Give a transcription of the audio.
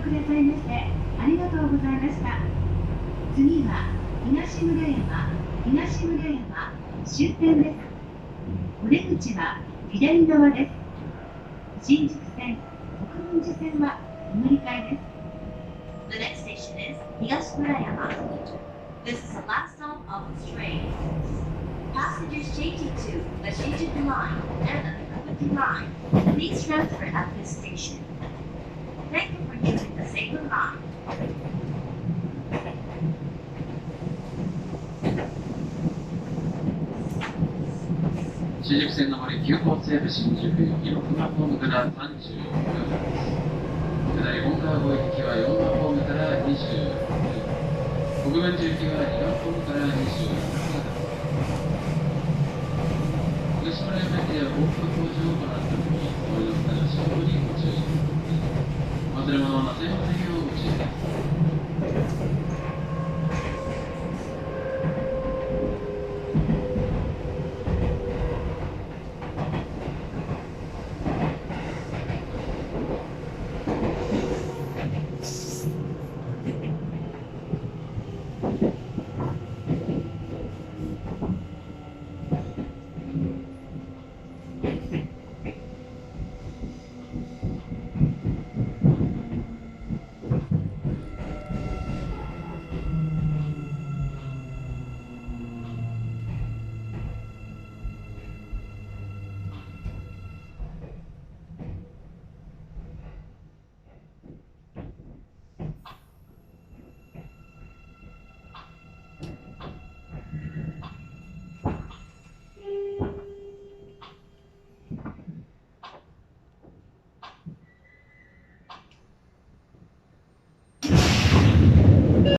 くださいましてありがとうございました。次は東村山終点です。お出口は左側です。新宿線、国分寺線はお乗り換えです。The next station is 東村山. This is the last stop of this train. Passengers changing to the Shinjuku line and the Kabuki line, please transfer at this station. Thank you for using the Seibu line. 新宿線上り9号西武新宿行き6番ホームから36分です。下り本川越行きは4番ホームから26分。国分寺行きは2番ホームから27分。東村山駅では大幅工事を行ったのに、お乗りの方は進路にご注意ください。お忘れ物はなさいませんようご注意ください。